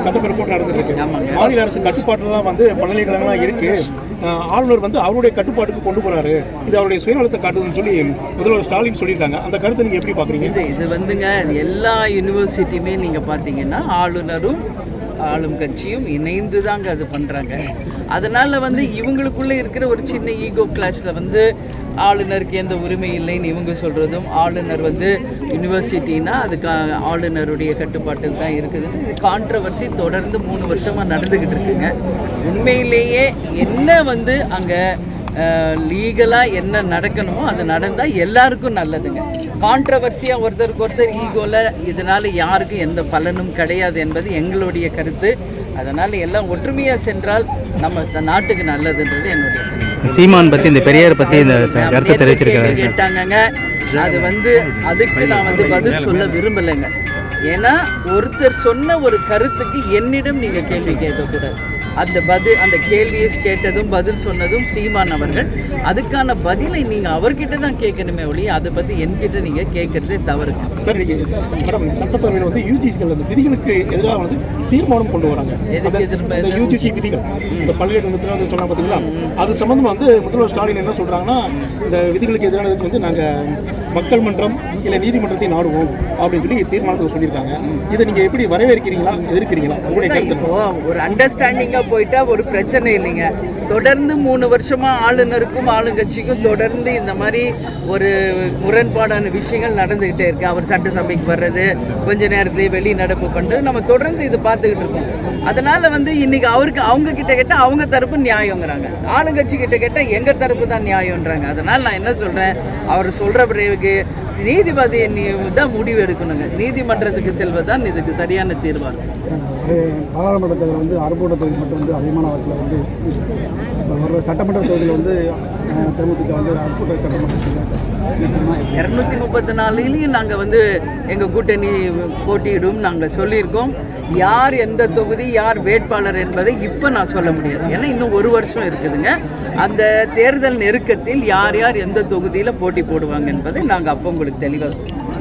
சட்டப்பேரவை கூட்டம் நடந்துருக்கு. மாநில அரசு கட்டுப்பாட்டில் தான் வந்து பல்கலைக்கழகங்கள்லாம் இருக்கு. ஆளுநர் வந்து அவருடைய கட்டுப்பாட்டுக்கு கொண்டு போறாரு, இது அவருடைய சுயநலத்தை காட்டுதுன்னு சொல்லி முதல்வர் ஸ்டாலின் சொல்லியிருக்காங்க. அந்த கருத்தை நீங்க எப்படி பாக்குறீங்க? இது வந்துங்க எல்லா யூனிவர்சிட்டியுமே நீங்க பாத்தீங்கன்னா ஆளுநரும் ஆளும் கட்சியும் இணைந்து தாங்க அது பண்ணுறாங்க. அதனால் வந்து இவங்களுக்குள்ளே இருக்கிற ஒரு சின்ன ஈகோ கிளாஷில் வந்து ஆளுநருக்கு எந்த உரிமை இல்லைன்னு இவங்க சொல்கிறதும், ஆளுநர் வந்து யூனிவர்சிட்டின்னா அதுக்கு ஆளுநருடைய கட்டுப்பாட்டுக்கு தான் இருக்குதுன்னு இது கான்ட்ரவர்சி தொடர்ந்து 3 வருஷமாக நடந்துக்கிட்டு இருக்குங்க. உண்மையிலேயே என்ன வந்து அங்கே லீகலாக என்ன நடக்கணுமோ அது நடந்தால் எல்லாருக்கும் நல்லதுங்க. கான்ட்ரவர்சியாக ஒருத்தருக்கு ஒருத்தர் ஈகோவில் இதனால் யாருக்கும் எந்த பலனும் கிடையாது என்பது எங்களுடைய கருத்து. அதனால் எல்லாம் ஒற்றுமையாக சென்றால் நம்ம நாட்டுக்கு நல்லதுன்றது என்னுடைய கருத்து. சீமான் பற்றி இந்த பெரியார் பற்றி இந்த கருத்து தெரிவிச்சிருக்காங்க கேட்டாங்கங்க. அது வந்து அதுக்கு நான் வந்து பதில் சொல்ல விரும்பலைங்க. ஏன்னா ஒருத்தர் சொன்ன ஒரு கருத்துக்கு என்னிடம் நீங்கள் கேள்வி கேட்கக்கூடாது. அந்த கேள்வியை கேட்டதும் பதில் சொன்னதும் சீமான் அவர்கள். அதுக்கான பதிலை நீங்கள் அவர்கிட்ட தான் கேட்கணுமே ஒழிய அதை பற்றி என்கிட்ட நீங்கள் கேட்கறதே தவறுங்க. சார், மேடம் சட்டப்பேரவையில் வந்து யூஜிசிகள் அந்த விதிகளுக்கு எதிராக வந்து தீர்மானம் கொண்டு வராங்க. யூஜிசி விதிகள் இந்த பல்கலைக்கழகத்தில் வந்து சொன்னாங்க பார்த்தீங்களா, அது சம்மந்தமாக வந்து முதல்வர் ஸ்டாலின் என்ன சொல்கிறாங்கன்னா, இந்த விதிகளுக்கு எதிரானதுக்கு வந்து நாங்கள் மக்கள் மன்றம் இல்லை நீதிமன்றத்தை நாடுவோம் அப்படின்னு சொல்லி தீர்மானத்தில் சொல்லியிருக்காங்க. இதை நீங்கள் எப்படி வரவேற்கிறீங்களா, எதிர்க்கிறீங்களா? இப்போ ஒரு அண்டர்ஸ்டாண்டிங்காக போயிட்டா ஒரு பிரச்சனை இல்லைங்க. தொடர்ந்து 3 வருஷமாக ஆளுநருக்கும் ஆளுங்கட்சிக்கும் தொடர்ந்து இந்த மாதிரி ஒரு முரண்பாடான விஷயங்கள் நடந்துக்கிட்டே இருக்குது. அவர் சட்டசபைக்கு வர்றது, கொஞ்ச நேரத்துலேயே வெளிநடப்பு பண்ணுறது, நம்ம தொடர்ந்து இது பார்த்துக்கிட்டு இருக்கோம். அதனால் வந்து இன்றைக்கி அவங்க கிட்ட கேட்டால் அவங்க தரப்பு நியாயங்கிறாங்க, ஆளுங்கட்சி கிட்ட கேட்டால் எங்கள் தரப்பு தான் நியாயம்ன்றாங்க. அதனால் நான் என்ன சொல்கிறேன், அவர் சொல்கிற பிறகு நீதிபதி தான் முடிவு எடுக்கணுங்க. நீதிமன்றத்துக்கு செல்வதுதான் இதுக்கு சரியான தீர்வாக இருக்கும். பாராளுமன்ற தேர்தல் வந்து அறுபோட தொகுதி மட்டும் வந்து அதிகமான வாக்கில் வந்து ஒரு சட்டமன்ற தொகுதியில் வந்து தேமுதிக வந்து அறுபோட சட்டமன்றத்தில் 234 நாங்கள் வந்து எங்கள் கூட்டணி போட்டியிடும் நாங்கள் சொல்லியிருக்கோம். யார் எந்த தொகுதி யார் வேட்பாளர் என்பதை இப்போ நான் சொல்ல முடியாது. ஏன்னா இன்னும் 1 வருஷம் இருக்குதுங்க. அந்த தேர்தல் நெருக்கத்தில் யார் யார் எந்த தொகுதியில் போட்டி போடுவாங்க என்பதை நாங்கள் அப்போ உங்களுக்கு தெளிவாக சொல்லுவோம்.